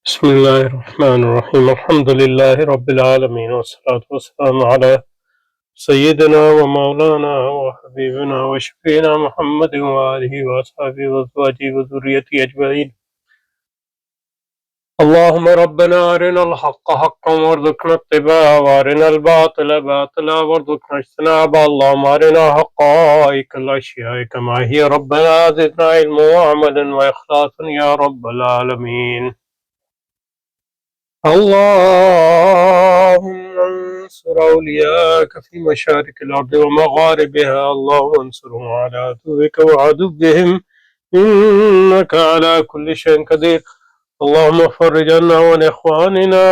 بسم الله الرحمن الرحيم الحمد لله رب العالمين والصلاة والسلام على سيدنا ومولانا وحبيبنا وشفينا محمد وآله وأصحابه وأزواجه وذريته أجمعين. اللهم ربنا أرنا الحق حقا وارزقنا اتباعه وأرنا الباطل باطلا وارزقنا اجتنابه. اللهم أرنا حقائق الأشياء كما هي ربنا زدنا علما وعملا وإخلاصا يا رب العالمين. اللهم انصر أولياءك في مشارق الأرض ومغاربها. اللهم انصرهم على عدوك وعدوهم إنك على كل شيء قدير. اللهم فرج عنا وعن إخواننا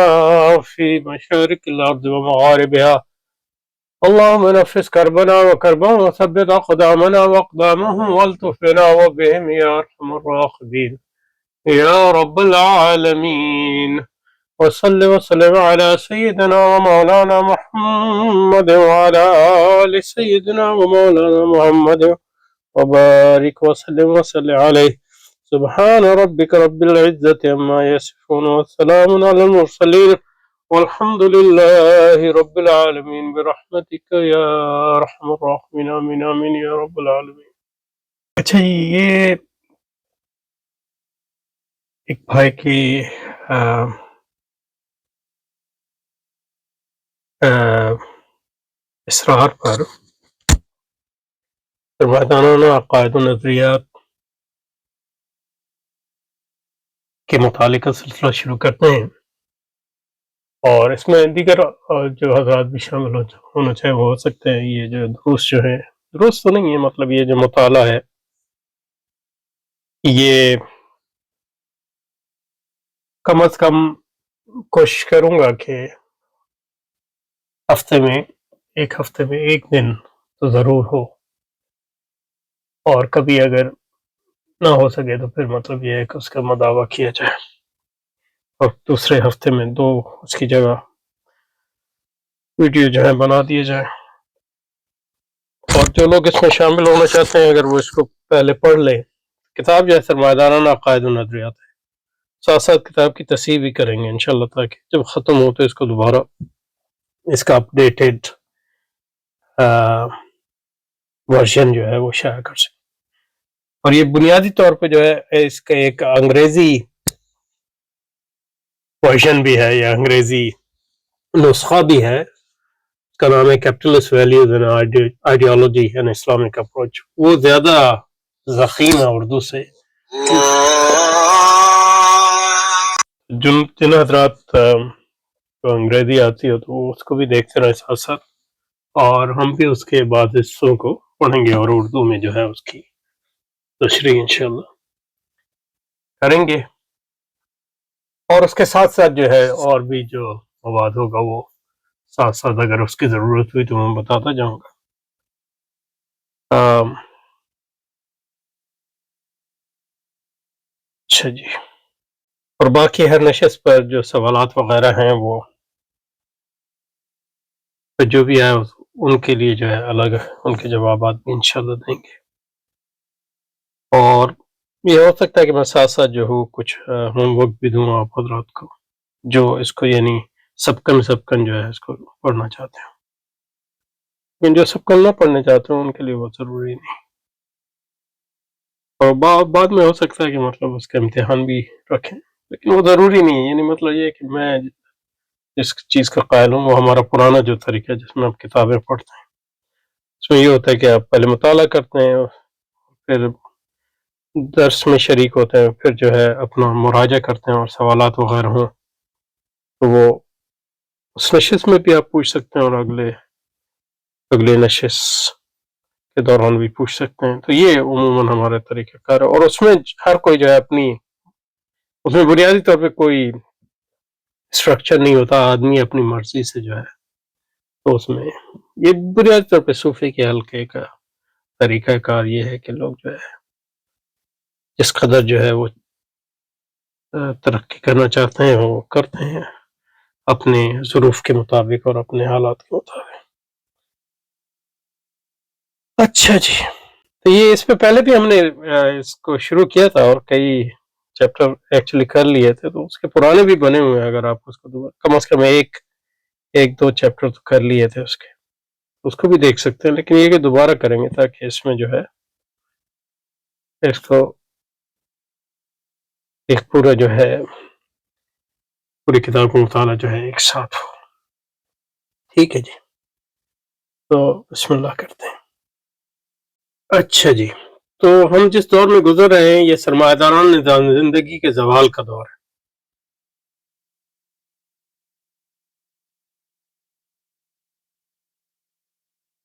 في مشارق الأرض ومغاربها. اللهم نفس كربنا وكربهم وثبت أقدامنا وأقدامهم والطف بنا وبهم يا أرحم الراحمين يا رب العالمين. وصل وسلم على سيدنا ومولانا محمد وعلى آل سيدنا ومولانا محمد وبارك وسلم عليه. سبحان ربك رب العزة عما يصفون والسلام على المرسلين والحمد لله رب العالمين برحمتك يا أرحم الراحمين آمين آمين يا رب العالمين. اچھا یہ ایک بھائی کی اسرار پر سرمایدانانہ عقائد و نظریات کے متعلقہ سلسلہ شروع کرتے ہیں، اور اس میں دیگر جو حضرات بھی شامل ہونا چاہے وہ ہو سکتے ہیں. یہ جو دروس جو ہے دروس تو نہیں ہے، مطلب یہ جو مطالعہ ہے یہ کم از کم کوشش کروں گا کہ ہفتے میں ایک دن تو ضرور ہو، اور کبھی اگر نہ ہو سکے تو پھر مطلب یہ ہے کہ اس کا مداوع کیا جائے، اور دوسرے ہفتے میں 2 اس کی جگہ ویڈیو جو ہے بنا دیے جائیں. اور جو لوگ اس میں شامل ہونا چاہتے ہیں اگر وہ اس کو پہلے پڑھ لیں. کتاب جو ہے سرمایدارانہ عقائد و نظریات ہے، ساتھ ساتھ کتاب کی تصحیح بھی کریں گے انشاءاللہ، تاکہ جب ختم ہو تو اس کو دوبارہ اس کا اپڈیٹڈ ورژن جو ہے وہ شائع کر سکیں. اور یہ بنیادی طور پہ جو ہے اس کا ایک انگریزی ورژن بھی ہے یا انگریزی نسخہ بھی ہے. اس کا نام ہے capitalist values and ideology and Islamic approach. وہ زیادہ ضخیم ہے اردو سے. جن حضرات کو انگریزی آتی ہو تو وہ اس کو بھی دیکھتے رہے ساتھ ساتھ، اور ہم بھی اس کے بعض حصوں کو پڑھیں گے اور اردو میں جو ہے اس کی تشریح انشاءاللہ کریں گے. اور اس کے ساتھ ساتھ جو ہے اور بھی جو مواد ہوگا وہ ساتھ ساتھ اگر اس کی ضرورت ہوئی تو میں بتاتا جاؤں گا. اچھا جی، اور باقی ہر نشست پر جو سوالات وغیرہ ہیں وہ جو بھی ہے ان کے لیے جو ہے الگ ان کے جوابات بھی انشاءاللہ دیں گے. اور یہ ہو سکتا ہے کہ میں ساتھ ساتھ جو ہوں کچھ ہوم ورک بھی دوں آپ حضرات کو، جو اس کو یعنی سبکن جو ہے اس کو پڑھنا چاہتے ہیں. لیکن جو سبکن نہ پڑھنے چاہتے ہیں ان کے لیے وہ ضروری نہیں. اور بعد میں ہو سکتا ہے کہ مطلب اس کا امتحان بھی رکھیں، لیکن وہ ضروری نہیں ہے. یعنی مطلب یہ کہ میں جس چیز کا قائل ہوں وہ ہمارا پرانا جو طریقہ ہے جس میں آپ کتابیں پڑھتے ہیں، اس میں یہ ہوتا ہے کہ آپ پہلے مطالعہ کرتے ہیں، پھر درس میں شریک ہوتے ہیں، پھر جو ہے اپنا مراجعہ کرتے ہیں اور سوالات وغیرہ ہوں تو وہ اس نشست میں بھی آپ پوچھ سکتے ہیں اور اگلے نشست کے دوران بھی پوچھ سکتے ہیں. تو یہ عموماً ہمارا طریقہ کار ہے، اور اس میں ہر کوئی جو ہے اس میں بنیادی طور پہ کوئی اسٹرکچر نہیں ہوتا. آدمی اپنی مرضی سے جو ہے تو اس میں یہ بنیادی طور پہ صوفی کے حلقے کا طریقہ کار یہ ہے کہ لوگ جو ہے جس قدر جو ہے وہ ترقی کرنا چاہتے ہیں وہ کرتے ہیں اپنے ظروف کے مطابق اور اپنے حالات کے مطابق. اچھا جی، تو یہ اس پہ پہلے بھی ہم نے اس کو شروع کیا تھا اور کئی چیپٹر ایکچولی کر لیے تھے، تو اس کے پرانے بھی بنے ہوئے ہیں، اگر آپ اس کو دوبارہ کم از کم ایک دو چیپٹر تو کر لیے تھے اس کو بھی دیکھ سکتے ہیں، لیکن یہ کہ دوبارہ کریں گے تاکہ اس میں جو ہے اس کو ایک پورا جو ہے پوری کتاب کا مطالعہ جو ہے ایک ساتھ ہو. ٹھیک ہے جی، تو بسم اللہ کرتے ہیں. اچھا جی، تو ہم جس دور میں گزر رہے ہیں یہ سرمایہ داران نظام زندگی کے زوال کا دور ہے.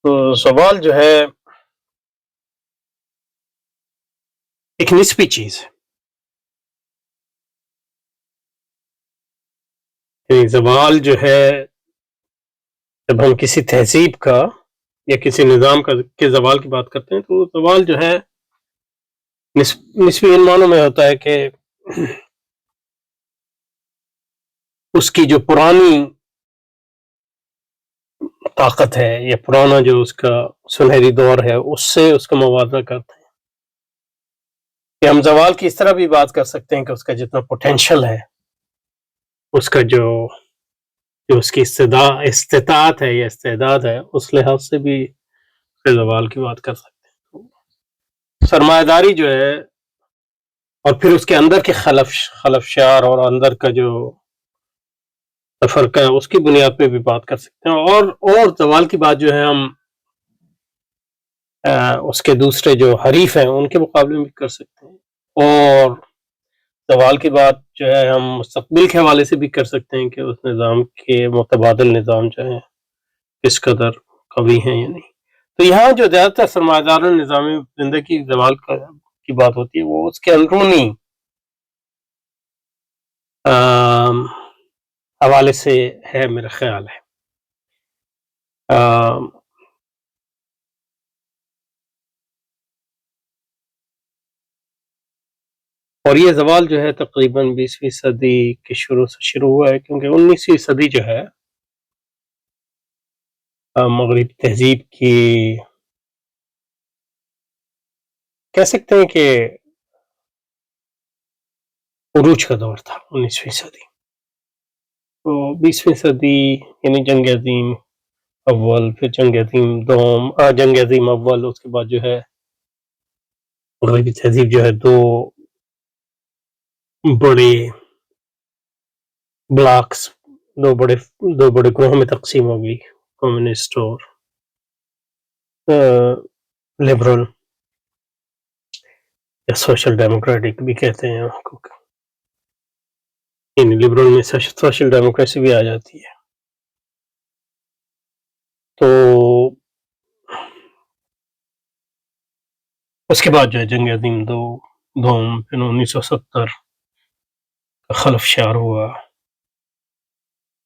تو زوال جو ہے ایک نسبی چیز ہے. زوال جو ہے جب ہم کسی تہذیب کا یا کسی نظام کے زوال کی بات کرتے ہیں تو زوال جو ہے نسبی ان معنوں میں ہوتا ہے کہ اس کی جو پرانی طاقت ہے یا پرانا جو اس کا سنہری دور ہے اس سے اس کا موازنہ کرتے ہیں. کہ ہم زوال کی اس طرح بھی بات کر سکتے ہیں کہ اس کا جتنا پوٹینشل ہے، اس کا جو اس کی استطاعت ہے یا استعداد ہے، اس لحاظ سے بھی زوال کی بات کر سکتے ہیں. سرمایہ داری جو ہے اور پھر اس کے اندر کے خلفشار اور اندر کا جو فرق ہے اس کی بنیاد پہ بھی بات کر سکتے ہیں. اور زوال کی بات جو ہے ہم اس کے دوسرے جو حریف ہیں ان کے مقابلے میں بھی کر سکتے ہیں. اور زوال کی بات جو ہے ہم مستقبل کے حوالے سے بھی کر سکتے ہیں کہ اس نظام کے متبادل نظام جو ہے کس قدر قوی ہیں یا نہیں. تو یہاں جو زیادہ تر سرمایہ دار نظام زندگی زوال کی بات ہوتی ہے وہ اس کے اندرونی حوالے سے ہے، میرا خیال ہے. اور یہ زوال جو ہے تقریباً 20ویں صدی کے شروع سے شروع ہوا ہے، کیونکہ 19ویں صدی جو ہے مغربی تہذیب کی کہہ سکتے ہیں کہ عروج کا دور تھا 19ویں صدی. تو 20ویں صدی یعنی جنگ عظیم اول، پھر جنگ عظیم دوم، جنگ عظیم اول، اس کے بعد جو ہے مغربی تہذیب جو ہے دو بڑے بلاکس، دو بڑے گروہوں میں تقسیم ہو گئی، کمیونسٹ اور لبرل یا سوشل ڈیموکریٹک بھی کہتے ہیں. لبرل میں سوشل ڈیموکریسی بھی آ جاتی ہے. تو اس کے بعد جو ہے جنگ عظیم دوم، پھر 1970 کا خلفشار ہوا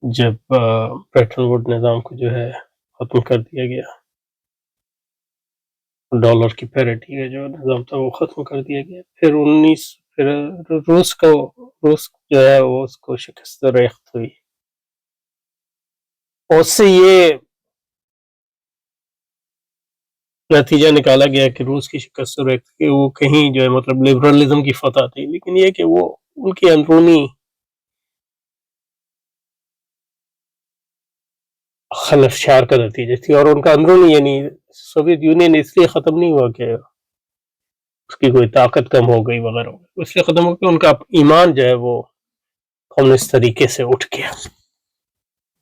جب بریٹن ووڈ نظام کو جو ہے ختم کر دیا گیا. ڈالر کی پیرٹی کا جو نظام تھا وہ ختم کر دیا گیا. پھر روس جو ہے وہ اس کو شکست ریخت ہوئی. اور اس سے یہ نتیجہ نکالا گیا کہ روس کی شکست ریخت کہ وہ کہیں جو ہے مطلب لبرلزم کی فتح تھی، لیکن یہ کہ وہ ان کی اندرونی خلفشار کا نتیجہ تھی. اور ان کا اندرونی یعنی سوویت یونین اس لیے ختم نہیں ہوا کہ اس کی کوئی طاقت کم ہو گئی وغیرہ، اس لیے ختم ہو کہ ان کا ایمان جو ہے وہ کمیونسٹ طریقے سے اٹھ گیا.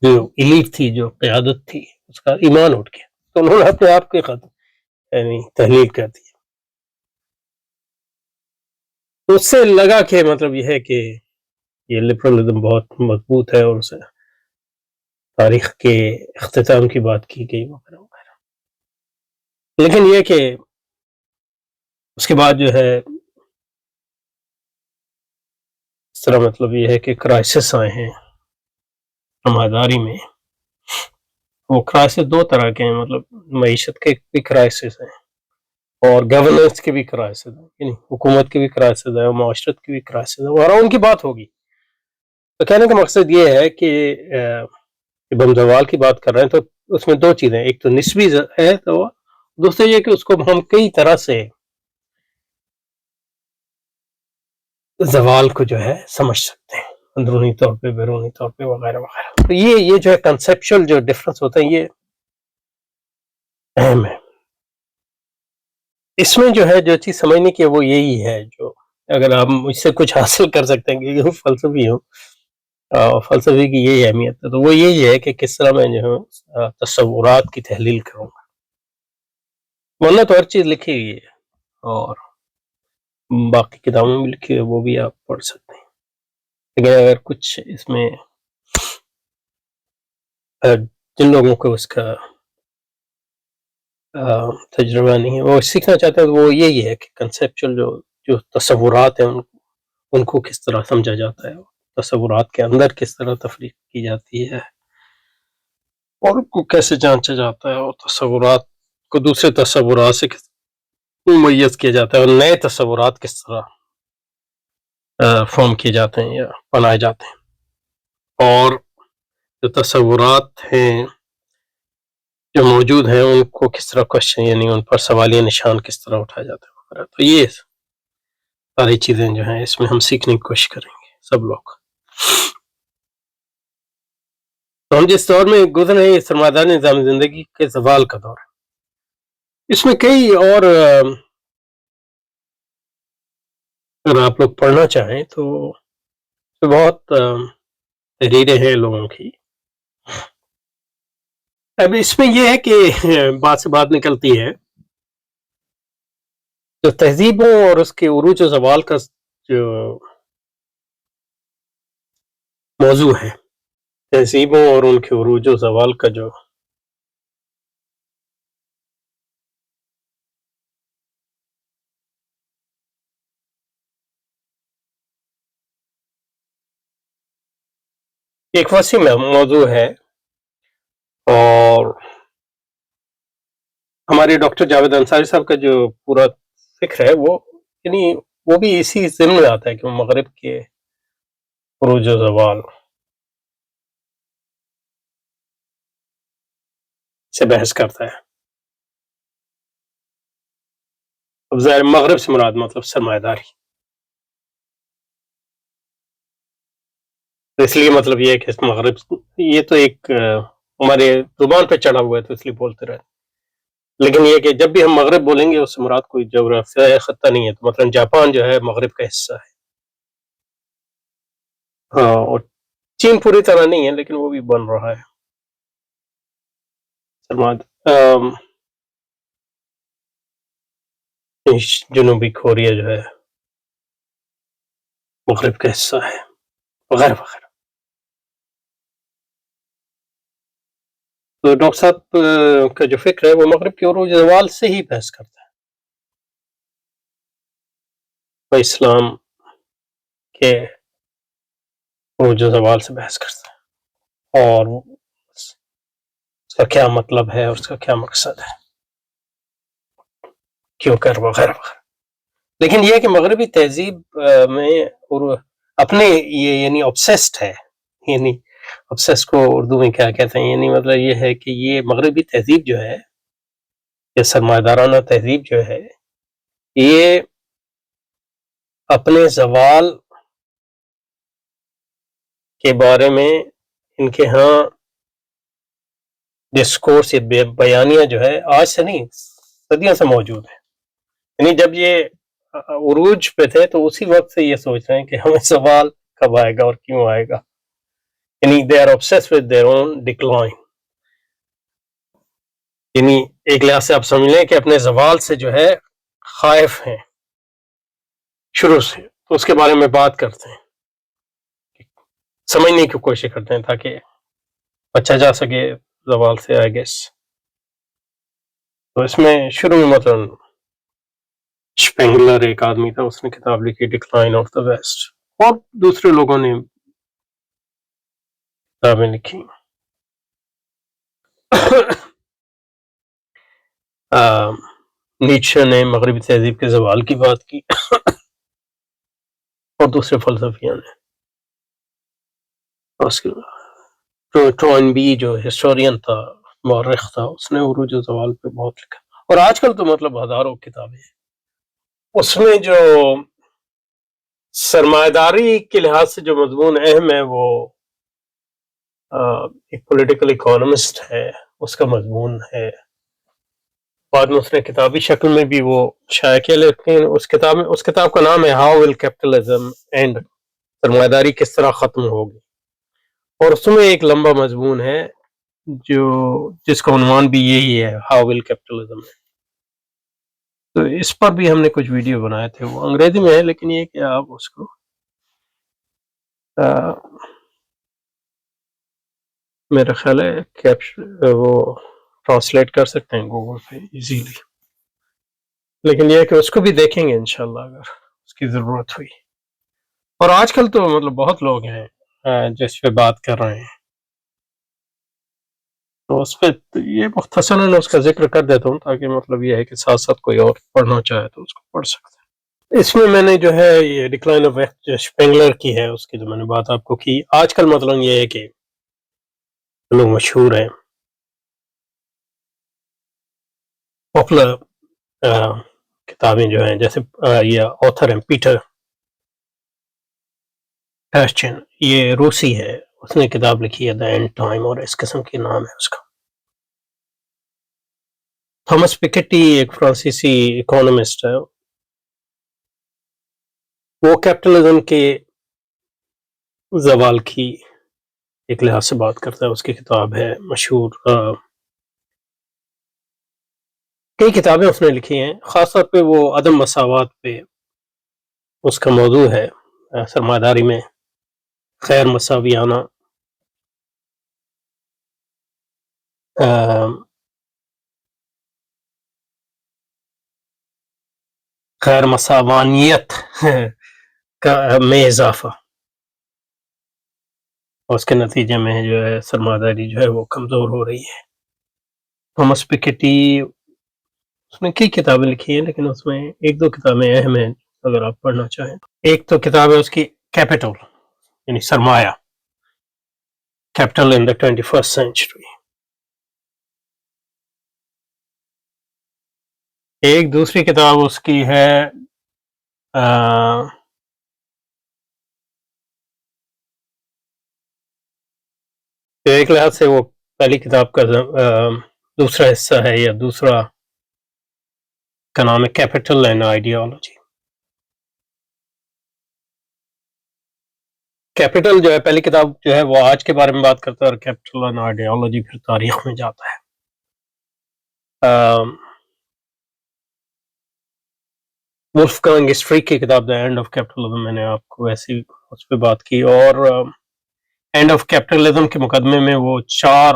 جو ایلیٹ تھی، جو قیادت تھی، اس کا ایمان اٹھ گیا، تو انہوں نے اپنے آپ کے ختم یعنی تحلیل کر دی. تو اس سے لگا کہ مطلب یہ ہے کہ یہ لبرلزم بہت مضبوط ہے، اور اسے تاریخ کے اختتام کی بات کی گئی وغیرہ وغیرہ. لیکن یہ کہ اس کے بعد جو ہے اس طرح مطلب یہ ہے کہ کرائسس آئے ہیں سرمایہ داری میں. وہ کرائسس دو طرح کے ہیں، مطلب معیشت کے بھی کرائسس ہیں اور گورننس کے بھی کرائسس ہیں، یعنی حکومت کے بھی کرائسس ہیں اور معاشرت کے بھی کرائسس ہیں، اور ان کی بات ہوگی. تو کہنے کا مقصد یہ ہے کہ جب ہم زوال کی بات کر رہے ہیں تو اس میں دو چیزیں، ایک تو نسبی ہے، تو دوسرے یہ کہ اس کو ہم کئی طرح سے زوال کو جو ہے سمجھ سکتے ہیں، اندرونی طور پہ، بیرونی طور پہ، وغیرہ وغیرہ. تو یہ جو ہے کنسیپچل جو ڈفرنس ہوتا ہے یہ اہم ہے. اس میں جو ہے جو چیز سمجھنے کی وہ یہی ہے، جو اگر آپ مجھ سے کچھ حاصل کر سکتے ہیں کہ فلسفی ہوں، فلسفے کی یہی اہمیت ہے، تو وہ یہی ہے کہ کس طرح میں جو ہے تصورات کی تحلیل کروں گا. ورنہ تو ہر چیز لکھی ہوئی ہے اور باقی کتابوں میں بھی لکھی ہے، وہ بھی آپ پڑھ سکتے ہیں. لیکن اگر کچھ اس میں جن لوگوں کو اس کا تجربہ نہیں ہے، وہ سیکھنا چاہتے ہیں، تو وہ یہی ہے کہ کنسیپچل جو تصورات ہیں ان کو کس طرح سمجھا جاتا ہے، تصورات کے اندر کس طرح تفریق کی جاتی ہے اور ان کو کیسے جانچا جاتا ہے، اور تصورات کو دوسرے تصورات سے ممیز کیا جاتا ہے، اور نئے تصورات کس طرح فارم کیے جاتے ہیں یا بنائے جاتے ہیں، اور جو تصورات ہیں جو موجود ہیں ان کو کس طرح کوشچن، یعنی ان پر سوالیہ نشان کس طرح اٹھایا جاتا ہے وغیرہ. تو یہ ساری چیزیں جو ہیں اس میں ہم سیکھنے کی کوشش کریں گے سب لوگ. تو ہم جس دور میں گزر رہے ہیں سرمایہ داری نظام زندگی کے زوال کا دور ہے. اس میں کئی اور اگر آپ لوگ پڑھنا چاہیں تو بہت تحریریں ہیں لوگوں کی. اب اس میں یہ ہے کہ بات سے بات نکلتی ہے، جو تہذیبوں اور اس کے عروج و زوال کا جو موضوع ہے، تہذیبوں اور ان کے عروج و زوال کا جو ایک وسیع موضوع ہے، اور ہمارے ڈاکٹر جاوید انصاری صاحب کا جو پورا فکر ہے وہ یعنی وہ بھی اسی ضمن میں آتا ہے کہ وہ مغرب کے عروج و زوال سے بحث کرتا ہے. اب ظاہر مغرب سے مراد مطلب سرمایہ داری، اس لیے مطلب یہ ہے کہ مغرب یہ تو ایک ہمارے زبان پہ چڑھا ہوا ہے تو اس لیے بولتے رہے. لیکن یہ کہ جب بھی ہم مغرب بولیں گے اس سے مراد کوئی جغرافیائی خطہ نہیں ہے. تو مثلا جاپان جو ہے مغرب کا حصہ ہے، ہاں، اور چین پوری طرح نہیں ہے لیکن وہ بھی بن رہا ہے. جنوبی کوریا جو ہے مغرب کا حصہ ہے، وغیرہ وغیرہ. تو ڈاکٹر صاحب کا جو فکر ہے وہ مغرب کے عروج زوال سے ہی بحث کرتا ہے، وہ اسلام کے عروج زوال سے بحث کرتا ہے، اور اس کا کیا مطلب ہے اور اس کا کیا مقصد ہے، کیوں کر، وغیرہ وغیرہ. لیکن یہ کہ مغربی تہذیب میں اپنے یہ یعنی obsessed ہے، یعنی obsessed کو اردو میں کیا کہتے ہیں، یعنی مطلب یہ ہے کہ یہ مغربی تہذیب جو ہے، یہ سرمایہ دارانہ تہذیب جو ہے، یہ اپنے زوال کے بارے میں ان کے ہاں ڈسکورس یا بیانیہ جو ہے آج سے نہیں صدیوں سے موجود ہے. یعنی جب یہ عروج پہ تھے تو اسی وقت سے یہ سوچ رہے ہیں کہ ہمیں زوال کب آئے گا اور کیوں آئے گا. یعنی they are obsessed with their own decline. یعنی ایک لحاظ سے آپ سمجھ لیں کہ اپنے زوال سے جو ہے خائف ہیں شروع سے، تو اس کے بارے میں بات کرتے ہیں، سمجھنے کی کوشش کرتے ہیں تاکہ بچا جا سکے زوال سے آئی گیس. تو اس میں شروع میں مثلا شپینگلر ایک آدمی تھا، اس نے کتاب لکھی ڈکلائن آف دا ویسٹ، اور دوسرے لوگوں نے کتابیں لکھی. نیچے نے مغربی تہذیب کے زوال کی بات کی، اور دوسرے فلسفیوں نے. ٹوائنبی جو ہسٹورین تھا، مورخ تھا، اس نے عروج و زوال پہ بہت لکھا. اور آج کل تو مطلب ہزاروں کتابیں ہیں. اس میں جو سرمایہ داری کے لحاظ سے جو مضمون اہم ہے وہ ایک پولیٹیکل اکانومسٹ ہے، اس کا مضمون ہے. بعد میں اس نے کتابی شکل میں بھی وہ شائع کیا، لیکن اس کتاب کا نام ہے ہاؤ ول کیپٹلزم اینڈ، سرمایہ داری کس طرح ختم ہوگی. اور اس میں ایک لمبا مضمون ہے جس کا عنوان بھی یہی ہے، ہاؤ ول کیپٹلزم. تو اس پر بھی ہم نے کچھ ویڈیو بنائے تھے، وہ انگریزی میں ہے، لیکن یہ کہ آپ اس کو میرا خیال ہے وہ ٹرانسلیٹ کر سکتے ہیں گوگل پہ ایزیلی، لیکن یہ کہ اس کو بھی دیکھیں گے انشاءاللہ اگر اس کی ضرورت ہوئی. اور آج کل تو مطلب بہت لوگ ہیں جس پہ بات کر رہے ہیں، تو اس پہ یہ مختصراً اس کا ذکر کر دیتا ہوں تاکہ مطلب یہ ہے کہ ساتھ ساتھ کوئی اور پڑھنا چاہے تو اس کو پڑھ سکتے ہیں. اس میں نے جو ہے یہ ڈکلائن آف جو شپینگلر کی ہے، اس کی جو میں نے بات آپ کو کی. آج کل مطلب یہ ہے کہ لوگ مشہور ہیں، پاپولر کتابیں جو ہیں، جیسے یہ آتھر ہیں پیٹر ٹیسچن، یہ روسی ہے، اس نے کتاب لکھی ہے دا اینڈ ٹائم، اور اس قسم کی نام ہے اس کا. تھامس پیکیٹی ایک فرانسیسی اکانومسٹ ہے، وہ کیپٹلزم کے زوال کی ایک لحاظ سے بات کرتا ہے. اس کی کتاب ہے مشہور، کئی کتابیں اس نے لکھی ہیں، خاص طور پہ وہ عدم مساوات پہ اس کا موضوع ہے، سرمایہ داری میں خیر مساویانہ خیر مساوانیت میں اضافہ، اور اس کے نتیجے میں جو ہے سرمایہ داری جو ہے وہ کمزور ہو رہی ہے. تھامس پیکیٹی اس نے کئی کتابیں لکھی ہیں، لیکن اس میں ایک دو کتابیں اہم ہیں اگر آپ پڑھنا چاہیں. ایک تو کتاب ہے اس کی کیپٹل، یعنی سرمایہ، کیپٹل ان دا 21st سینچری. ایک دوسری کتاب اس کی ہے ایک لحاظ سے وہ پہلی کتاب کا دوسرا حصہ ہے، یا دوسرا کا نام ہے کیپٹل اینڈ آئیڈیالوجی. کیپٹل جو ہے پہلی کتاب جو ہے وہ آج کے بارے میں بات کرتا ہے، اور کیپٹل اینڈ آئیڈیالوجی پھر تاریخ میں جاتا ہے. ولفگانگ اسٹریک کی کتاب دا اینڈ آف کیپٹلزم، میں نے آپ کو ایسی اس پہ بات کی. اور اینڈ آف کیپٹلزم کے مقدمے میں وہ چار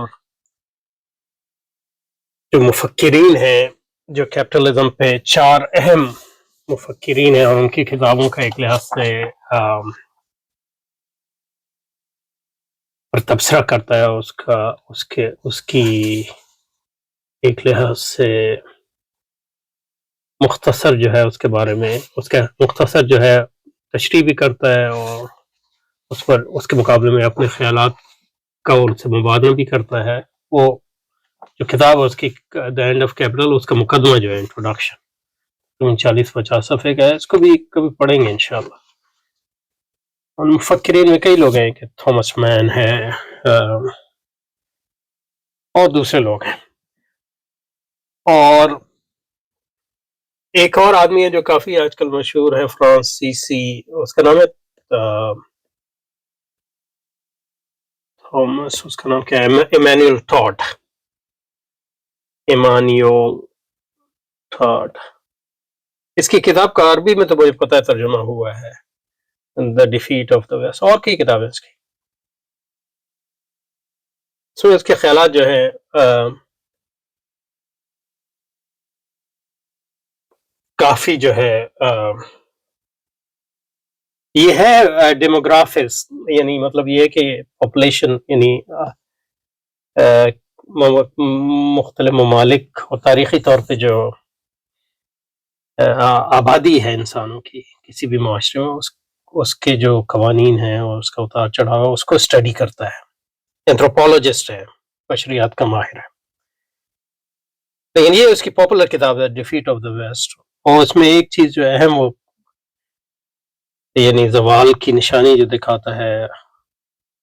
جو مفکرین ہیں، جو کیپٹلزم پہ چار اہم مفکرین ہیں، اور ان کی کتابوں کا ایک لحاظ سے پر تبصرہ کرتا ہے، اس کی ایک لحاظ سے مختصر جو ہے اس کے بارے میں، اس کا مختصر جو ہے تشریح بھی کرتا ہے، اور اس کے مقابلے میں اپنے خیالات کا ان سے مبادلہ بھی کرتا ہے. وہ جو کتاب ہے اس کی دا اینڈ آف کیپٹل، اس کا مقدمہ جو ہے انٹروڈکشن 40-50 صفحے کا ہے، اس کو بھی کبھی پڑھیں گے انشاءاللہ. اور مفکرین میں کئی لوگ ہیں کہ تھامس مین ہے، اور دوسرے لوگ ہیں. اور ایک اور آدمی ہے جو کافی آج کل مشہور ہے، فرانسیسی، اس کا نام ہے تھامس، اس کا نام کیا ہے، ایمانوئل ٹاڈ. اس کی کتاب کا عربی میں تو مجھے پتہ ہے ترجمہ ہوا ہے، دا ڈیفیٹ آف دا ویسٹ، اور کئی کتابیں اس کی. اس کے خیالات جو ہیں کافی جو ہے یہ ہے ڈیموگرافکس، یعنی مطلب یہ ہے کہ پاپولیشن، یعنی مختلف ممالک اور تاریخی طور پہ جو آبادی ہے انسانوں کی کسی بھی معاشرے میں، اس کے جو قوانین ہیں اور اس کا اتار چڑھاؤ، اس کو اسٹڈی کرتا ہے. اینتھروپولوجسٹ ہے، بشریات کا ماہر ہے. لیکن یہ اس کی پاپولر کتاب ہے ڈیفیٹ آف دا ویسٹ. اور اس میں ایک چیز جو اہم وہ یعنی زوال کی نشانی جو دکھاتا ہے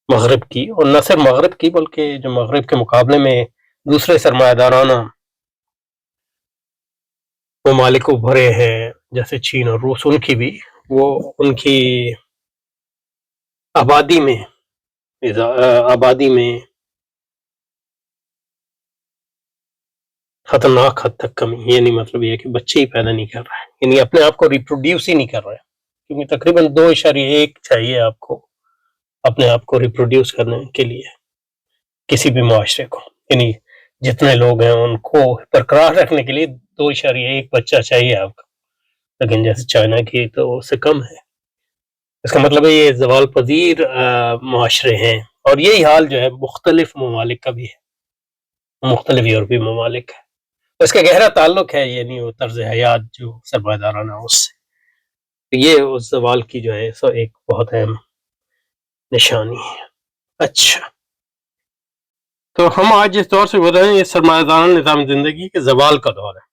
مغرب کی، اور نہ صرف مغرب کی بلکہ جو مغرب کے مقابلے میں دوسرے سرمایہ دارانہ ممالک ابھرے ہیں جیسے چین اور روس، ان کی بھی وہ ان کی آبادی میں خطرناک حد تک کمی، یعنی مطلب یہ کہ بچے ہی پیدا نہیں کر رہا ہے، یعنی اپنے آپ کو ریپروڈیوس ہی نہیں کر رہا ہے، کیونکہ تقریباً 2.1 چاہیے آپ کو اپنے آپ کو ریپروڈیوس کرنے کے لیے کسی بھی معاشرے کو، یعنی جتنے لوگ ہیں ان کو برقرار رکھنے کے لیے 2.1 بچہ چاہیے آپ کو، لیکن جیسے چائنا کی تو اس سے کم ہے۔ اس کا مطلب ہے یہ زوال پذیر معاشرے ہیں، اور یہی حال جو ہے مختلف ممالک کا بھی ہے، مختلف یورپی ممالک ہے، اس کا گہرا تعلق ہے یعنی وہ طرز حیات جو سرمایہ دارانہ اس سے، یہ اس زوال کی جو ہے سو ایک بہت اہم نشانی ہے۔ اچھا، تو ہم آج اس دور سے گزرے ہیں، یہ سرمایہ دارانہ نظام زندگی کے زوال کا دور ہے۔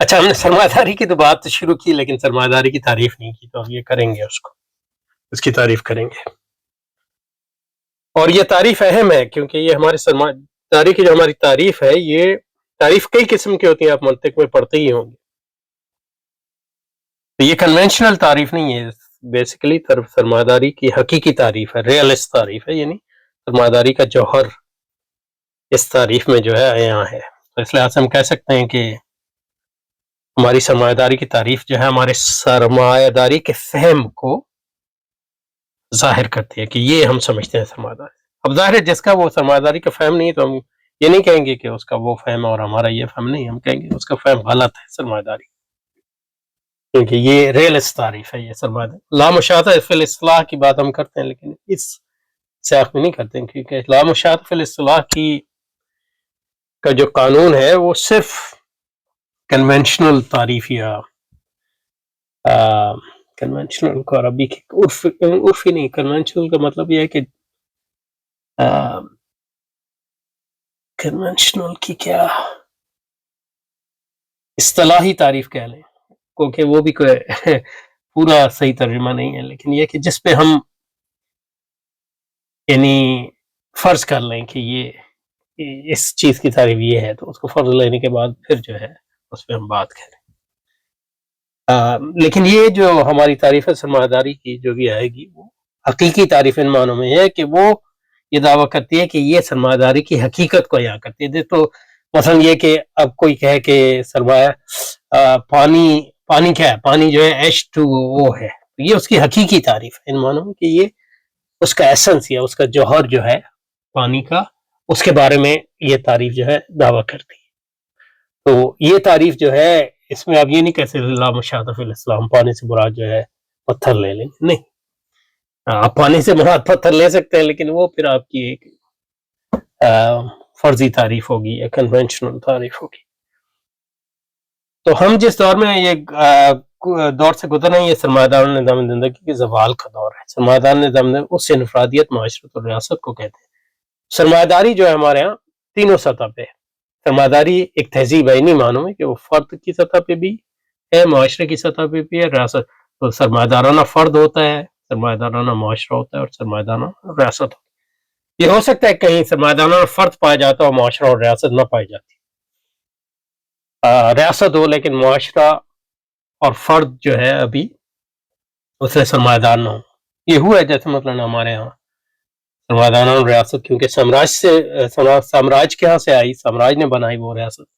اچھا، ہم نے سرمایہ داری کی تو بات شروع کی لیکن سرمایہ داری کی تعریف نہیں کی، تو اب یہ کریں گے، اس کی تعریف کریں گے، اور یہ تعریف اہم ہے کیونکہ یہ ہمارے سرمایہ داری کی جو ہماری تعریف ہے، یہ تعریف کئی قسم کی ہوتی ہیں، آپ منطق میں پڑھتے ہی ہوں گے، تو یہ کنونشنل تعریف نہیں ہے، بیسیکلی سرمایہ داری کی حقیقی تعریف ہے، ریئلسٹ تعریف ہے، یعنی سرمایہ داری کا جوہر اس تعریف میں جو ہے یہاں ہے، تو اس لحاظ سے ہم کہہ سکتے ہیں کہ ہماری سرمایہ داری کی تعریف جو ہے ہمارے سرمایہ داری کے فہم کو ظاہر کرتی ہے کہ یہ ہم سمجھتے ہیں سرمایہ داری۔ اب ظاہر ہے جس کا وہ سرمایہ داری کا فہم نہیں، تو ہم یہ نہیں کہیں گے کہ اس کا وہ فہم اور ہمارا یہ فہم نہیں، ہم کہیں گے اس کا فہم غلط ہے سرمایہ داری، کیونکہ یہ ریئلسٹ تعریف ہے، یہ سرمایہ داری۔ لامشاہدہ فی الاصطلاح کی بات ہم کرتے ہیں لیکن اس سیاق میں نہیں کرتے ہیں، کیونکہ لامشاہدہ فی الاصطلاح کا جو قانون ہے وہ صرف کنونشنل تعریف یا کنونشنل کو عربی کی عرفی نہیں، کنونشنل کا مطلب یہ ہے کہ کنونشنل کی کیا اصطلاحی تعریف کہہ لیں، کیونکہ وہ بھی کوئی پورا صحیح ترجمہ نہیں ہے، لیکن یہ کہ جس پہ ہم یعنی فرض کر لیں کہ یہ اس چیز کی تعریف یہ ہے، تو اس کو فرض لینے کے بعد پھر جو ہے اس پہ ہم بات کریں۔ لیکن یہ جو ہماری تعریف ہے سرمایہ داری کی جو بھی آئے گی، وہ حقیقی تعریف ان معنوں میں ہے کہ وہ یہ دعویٰ کرتی ہے کہ یہ سرمایہ داری کی حقیقت کو یہاں کرتی ہے۔ تو مثلا یہ کہ اب کوئی کہے کہ سرمایہ پانی کیا ہے، پانی جو ہے H2O ہے، یہ اس کی حقیقی تعریف ہے ان معنوں میں کہ یہ اس کا ایسنس یا اس کا جوہر جو ہے پانی کا، اس کے بارے میں یہ تعریف جو ہے دعویٰ کرتی ہے۔ تو یہ تعریف جو ہے اس میں آپ یہ نہیں کہہ سکتے لامشاہدہ فی الاسلام پانی سے مراد جو ہے پتھر لے لیں، نہیں، آپ پانی سے مراد پتھر لے سکتے ہیں لیکن وہ پھر آپ کی ایک فرضی تعریف ہوگی یا کنونشنل تعریف ہوگی۔ تو ہم جس دور میں یہ دور سے گزر رہے ہیں، یہ سرمایہ دار نظام زندگی کے زوال کا دور ہے۔ سرمایہ دار نظام اس انفرادیت، معاشرت اور ریاست کو کہتے ہیں۔ سرمایہ داری جو ہے ہمارے ہاں تینوں سطح پہ ہے۔ سرمایہ داری ایک تہذیب ہے، نہیں معنوں میں کہ وہ فرد کی سطح پہ بھی ہے، معاشرے کی سطح پہ بھی ہے، ریاست، تو سرمایہ دارانہ فرد ہوتا ہے، سرمایہ دارانہ معاشرہ ہوتا ہے، اور سرمایہ دارانہ ریاست ہوتا ہے۔ یہ ہو سکتا ہے کہیں سرمایہ دارانہ فرد پایا جاتا ہو، معاشرہ اور ریاست نہ پائی جاتی، ریاست ہو لیکن معاشرہ اور فرد جو ہے ابھی اس سے سرمایہ دار نہ ہو۔ یہ ہوا ہے جیسے مثلاً ہمارے ہاں سرمایہ دارانہ ریاست، کیونکہ سامراج کے ہاں سے آئی، سامراج نے بنائی وہ ریاست،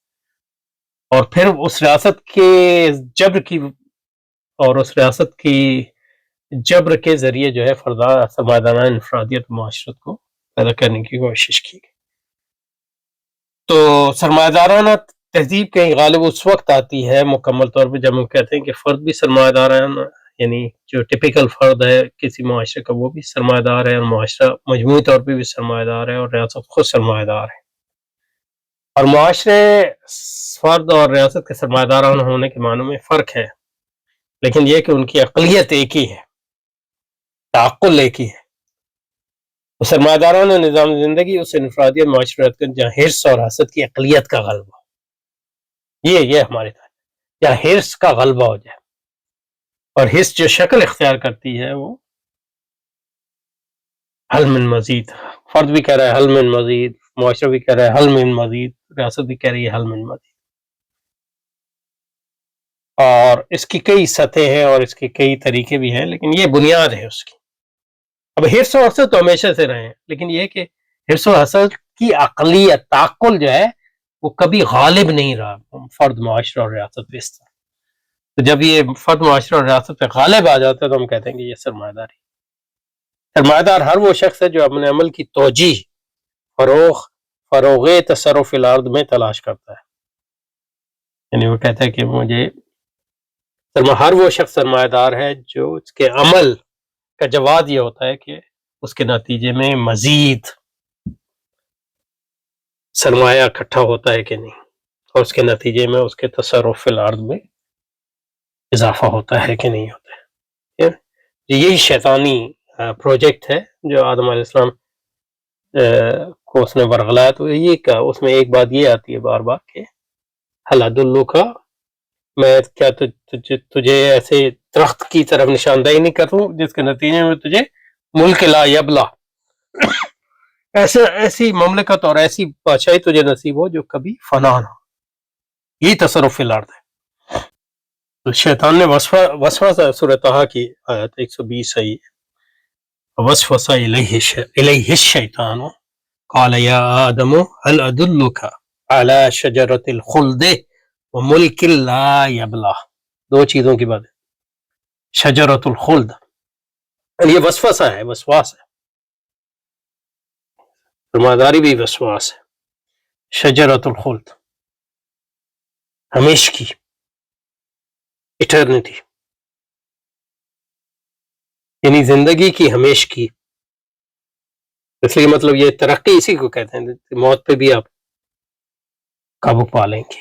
اور پھر اس ریاست کے جبر کی اور اس ریاست کی جبر کے ذریعے جو ہے سرمایہ دارانہ انفرادیت معاشرت کو پیدا کرنے کی کوشش کی گئی۔ تو سرمایہ دارانہ تہذیب کہیں غالب اس وقت آتی ہے مکمل طور پہ جب ہم کہتے ہیں کہ فرد بھی سرمایہ دارانہ، یعنی جو ٹپیکل فرد ہے کسی معاشرے کا وہ بھی سرمایہ دار ہے، اور معاشرہ مجموعی طور پہ بھی سرمایہ دار ہے، اور ریاست خود سرمایہ دار ہے۔ اور معاشرے، فرد اور ریاست کے سرمایہ دارانہ ہونے کے معنوں میں فرق ہے، لیکن یہ کہ ان کی عقلیت ایک ہی ہے، تعقل ایک ہی ہے۔ سرمایہ دارانہ نظام زندگی اس انفرادیت معاشرت کا جہاں حرص اور حسد کی عقلیت کا غلبہ، یہ ہمارے تھا، یا حرص کا غلبہ ہو جائے اور حس جو شکل اختیار کرتی ہے وہ حل من مزید، فرد بھی کہہ رہا ہے حل من مزید، معاشرہ بھی کہہ رہا ہے حل من مزید، ریاست بھی کہہ رہی ہے حل من مزید، اور اس کی کئی سطحیں ہیں اور اس کے کئی طریقے بھی ہیں، لیکن یہ بنیاد ہے اس کی۔ اب حرص و حسد تو ہمیشہ سے رہے ہیں، لیکن یہ کہ حرص و حسد کی عقلیت تعقل جو ہے وہ کبھی غالب نہیں رہا فرد، معاشرہ اور ریاست پہ اس طرح۔ تو جب یہ فرد، معاشرہ اور ریاست پہ غالب آ جاتا ہے تو ہم کہتے ہیں کہ یہ سرمایہ داری۔ سرمایہ دار ہر وہ شخص ہے جو اپنے عمل کی توجیہ فروغ تصرف الارض میں تلاش کرتا ہے، یعنی وہ کہتا ہے کہ مجھے ہر وہ شخص سرمایہ دار ہے جو اس کے عمل کا جواب یہ ہوتا ہے کہ اس کے نتیجے میں مزید سرمایہ اکٹھا ہوتا ہے کہ نہیں، اور اس کے نتیجے میں اس کے تصرف فی الارض میں اضافہ ہوتا ہے کہ نہیں ہوتا ہے۔ یہی شیطانی پروجیکٹ ہے جو آدم علیہ السلام کو اس نے برگلایا، تو یہ کا اس میں ایک بات یہ آتی ہے بار بار کہ حل ادلو کا، میں کیا تجھے ایسے درخت کی طرف نشاندہی نہیں کروں جس کے نتیجے میں تجھے ملک لا یبلا، ایسی مملکت اور ایسی بادشاہی تجھے نصیب ہو جو کبھی فنا نہ ہو۔ یہی تصرف فی الارض ہے۔ تو شیطان نے وسوسہ، سورہ طٰہٰ کی آیت 120 ہے، وسوس الیہ الشیطان قال یا آدم هل ادلک علی شجرۃ الخلد وملک لا یبلا۔ دو چیزوں کی بات ہے، شجرۃ الخلد، یہ وسوسہ ہے، وسواس ہے، سرمایہ بھی وسواس ہے۔ شجرۃ الخلد، ہمیش کی، ایٹرنیٹی، یعنی زندگی کی ہمیش کی، اس لیے مطلب یہ ترقی اسی کو کہتے ہیں، موت پہ بھی آپ قابو پا لیں گے۔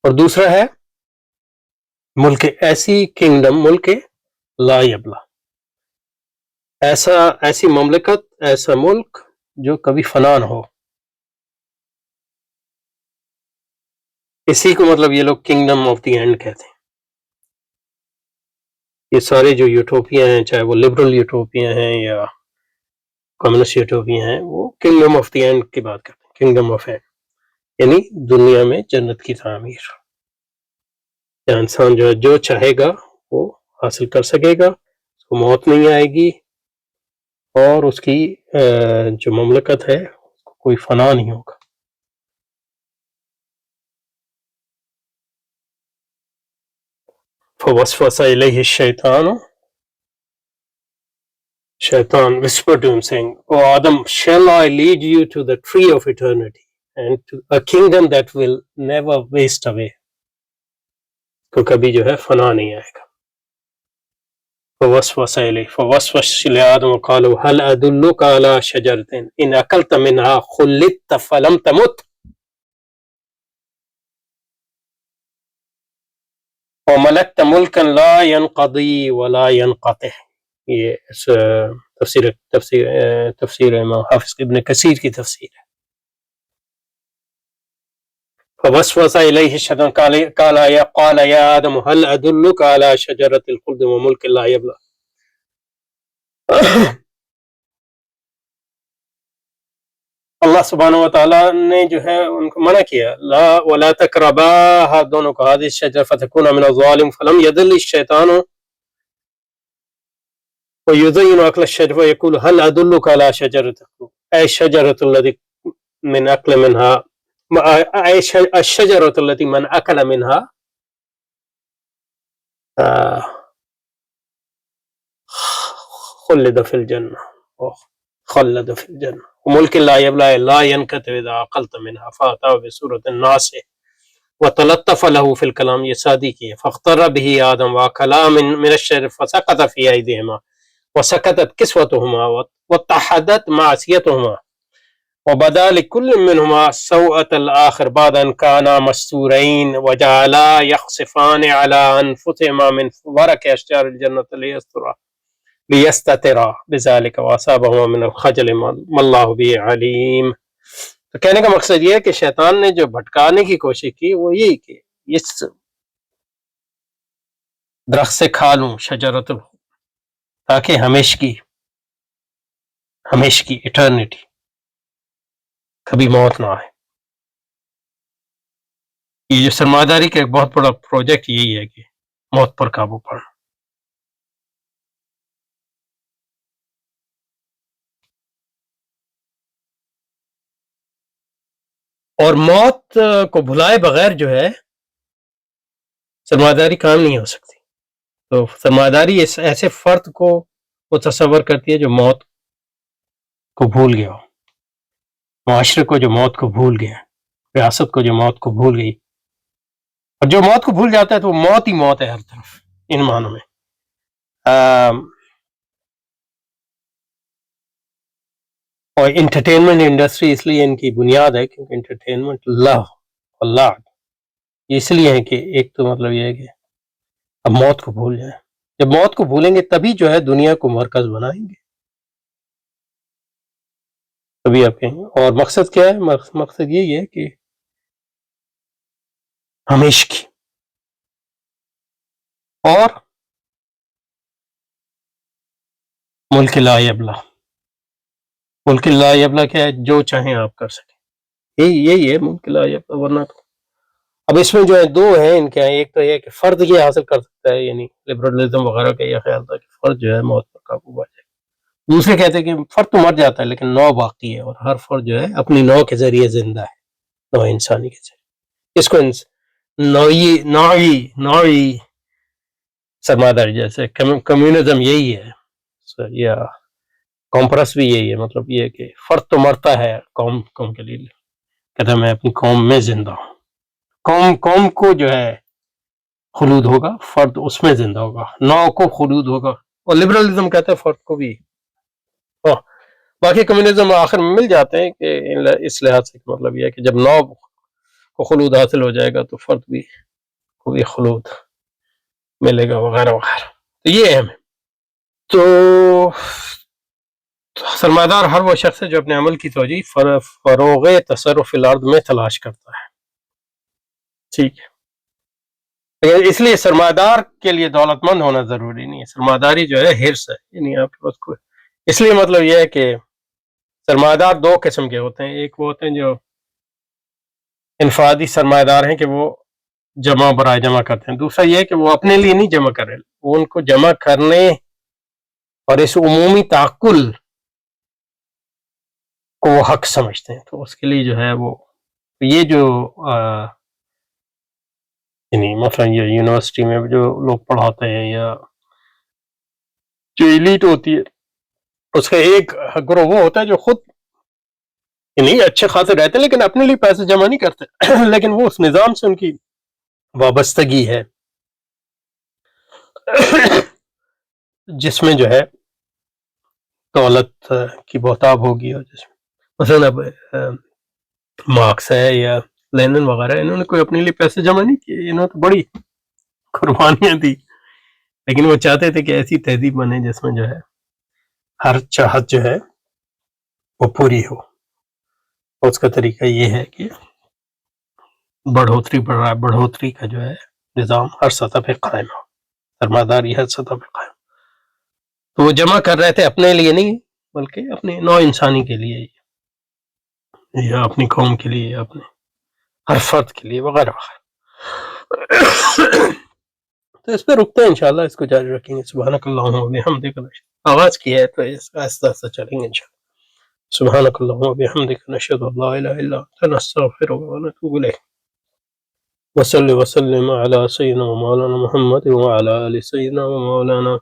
اور دوسرا ہے ملک، ایسی کنگڈم، ملک لا یبلا، ایسی مملکت، ایسا ملک جو کبھی فنا نہ ہو۔ اسی کو مطلب یہ لوگ کنگڈم آف دی اینڈ کہتے ہیں۔ یہ سارے جو یوٹوپیا ہیں، چاہے وہ لبرل یوٹوپیا ہیں یا کمیونسٹ یوٹوپیا ہیں، وہ کنگڈم آف دی اینڈ کی بات کرتے ہیں، کنگڈم آف اینڈ، یعنی دنیا میں جنت کی تعمیر، یا انسان جو چاہے گا وہ حاصل کر سکے گا، اس کو موت نہیں آئے گی، اور اس کی جو مملکت ہے اس کو کوئی فنا نہیں ہوگا۔ فوسوس الیہ الشیطان، شیطان whispered to him saying, O Adam, shall I lead you to the tree of eternity and to a kingdom that will never waste away، کو کبھی جو ہے فنا نہیں آئے گا۔ فوسوس لآدم وقال هل أدلك على شجرة إن أكلت منها خلدت فلم تمت وملكت ملكا لا ينقضي ولا ينقطع۔ یہ تفسیر امام حافظ ابن کثیر کی تفسیر ہے۔ فوسوس إليه الشيطان قال يا آدم هل أدلك على شجرة الخلد وملك لا يبلى۔ اللہ سبحانہ وتعالیٰ نے جو ہے ان کو منع کیا، لا ولا تقربا، دونوں کو، هذه الشجرة فتكون من الظالم، فلم يدل الشيطان ويزين أكل الشجر ويقول هل أدلك على شجرة أي الشجرة التي من أكل منها، أي الشجرة التي من أكل منها خلد في الجنة خلد في الجنة وملك لا يبلى لا ينقطع إذا أكلت منها، فأتى بسورة الناس وتلطف له في الكلام، یہ سادی کی ہے، فاختر به آدم وأكلا من الشجر فسقط في أيديهما وسقطت كسوتهما واتحدت معصيتهما وبدا لكل منهما سوءة الآخر بعد أن كانا مستورين وجعلا يخصفان على أنفسهما من ورق أشجار الجنة ليستترا بذلك وأصابهما من الخجل ما الله به عليم۔ تو کہنے کا مقصد یہ ہے کہ شیطان نے جو بھٹکانے کی کوشش کی وہ یہی کہ اس درخت سے کھا لوں شجرت تاکہ ہمیشگی ایٹرنیٹی کبھی موت نہ آئے. یہ جو سرمایہ داری کا ایک بہت بڑا پروجیکٹ یہی ہے کہ موت پر قابو پانا. اور موت کو بھلائے بغیر جو ہے سرمایہ داری کام نہیں ہو سکتی. تو سرمایہ داری ایسے فرد کو وہ تصور کرتی ہے جو موت کو بھول گیا ہو، معاشرے کو جو موت کو بھول گیا، ریاست کو جو موت کو بھول گئی. اور جو موت کو بھول جاتا ہے تو وہ موت ہی موت ہے ہر طرف ان معنوں میں. اور انٹرٹینمنٹ انڈسٹری اس لیے ان کی بنیاد ہے کیونکہ انٹرٹینمنٹ اللہ اس لیے ہے کہ ایک تو مطلب یہ ہے کہ اب موت کو بھول جائیں. جب موت کو بھولیں گے تبھی جو ہے دنیا کو مرکز بنائیں گے، تبھی آپ کہیں گے. اور مقصد کیا ہے؟ مقصد یہی ہے کہ ہمیشہ اور ملک لا یبلا. ملک لا یبلا کیا ہے؟ جو چاہیں آپ کر سکیں، یہی ہے ملک لا یبلا. ورنہ تو اب اس میں جو ہے دو ہیں ان کے، ایک تو یہ کہ فرد یہ حاصل کر سکتا ہے، یعنی لبرلزم وغیرہ کا یہ خیال تھا کہ فرد جو ہے موت پر قابو پا جائے. دوسرے کہتے ہیں کہ فرد تو مر جاتا ہے لیکن نوع باقی ہے، اور ہر فرد جو ہے اپنی نوع کے ذریعے زندہ ہے، نوع انسانی کے ذریعے. اس کو نوعی سرمایہ داری جیسے کمیونزم یہی ہے، یا کمپرس بھی یہی ہے. مطلب یہ ہے کہ فرد تو مرتا ہے قوم کے لیے، کہتا ہے میں اپنی قوم میں زندہ ہوں. قوم کو جو ہے خلود ہوگا، فرد اس میں زندہ ہوگا، نوع کو خلود ہوگا. اور لبرلزم کہتا ہے فرد کو بھی. باقی کمیونزم آخر میں مل جاتے ہیں کہ اس لحاظ سے مطلب یہ ہے کہ جب نوع کو خلود حاصل ہو جائے گا تو فرد بھی کو بھی خلود ملے گا وغیرہ وغیرہ. تو یہ اہم ہے. تو سرمایہ دار ہر وہ شخص ہے جو اپنے عمل کی توجہ فروغ تصرف الارض میں تلاش کرتا ہے. ٹھیک ہے، اس لیے سرمایہ دار کے لیے دولت مند ہونا ضروری نہیں ہے. سرمایہ داری جو ہے حرص ہے، یعنی آپ کے پاس کوئی. اس لیے مطلب یہ ہے کہ سرمایہ دار دو قسم کے ہوتے ہیں. ایک وہ ہوتے ہیں جو انفرادی سرمایہ دار ہیں کہ وہ جمع برائے جمع کرتے ہیں. دوسرا یہ ہے کہ وہ اپنے لیے نہیں جمع کر رہے، وہ ان کو جمع کرنے اور اس عمومی تعقل کو وہ حق سمجھتے ہیں. تو اس کے لیے جو ہے وہ یہ جو یعنی مثلا یہ یونیورسٹی میں جو لوگ پڑھاتے ہیں یا جو ایلیٹ ہوتی ہے اس کا ایک گروہ وہ ہوتا ہے جو خود یعنی اچھے خاصے رہتے ہیں لیکن اپنے لیے پیسے جمع نہیں کرتے، لیکن وہ اس نظام سے ان کی وابستگی ہے جس میں جو ہے دولت کی بہتاب ہوگی. اور جس میں مثلا اب مارکس ہے یا لینن وغیرہ، انہوں نے کوئی اپنے لیے پیسے جمع نہیں کیے، انہوں نے تو بڑی قربانیاں دی، لیکن وہ چاہتے تھے کہ ایسی تہذیب بنے جس میں جو ہے ہر چاہت جو ہے وہ پوری ہو. اس کا طریقہ یہ ہے کہ بڑھوتری کا جو ہے نظام ہر سطح پہ قائم ہو، سرمایہ داری ہر سطح پہ قائم. تو وہ جمع کر رہے تھے اپنے لیے نہیں بلکہ اپنے نوع انسانی کے لیے یا اپنی قوم کے لیے، اپنے ہر فرد کے لیے وغیرہ وغیرہ. تو اس پہ رکتے ہیں انشاءاللہ، اس کو جاری رکھیں گے. سبحانک اللہم و بحمدک، آغاز کیا ہے تو آہستہ آہستہ چلیں گے انشاءاللہ. سبحانک اللہم و بحمدک، نشہد ان لا الہ الا انت، نستغفرک و نتوب الیک. وصلی وسلم علی سیدنا و مولانا محمد وعلی آل سیدنا و مولانا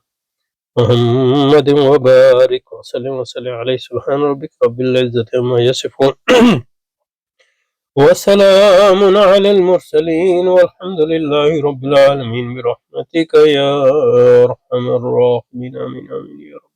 محمد وبارک وسلم علیہ. سبحان ربک رب العزت عما یصفون وسلام علی المرسلین والحمد للہ رب العالمین برحمتک یا ارحم الراحمین. آمین آمین یا رب.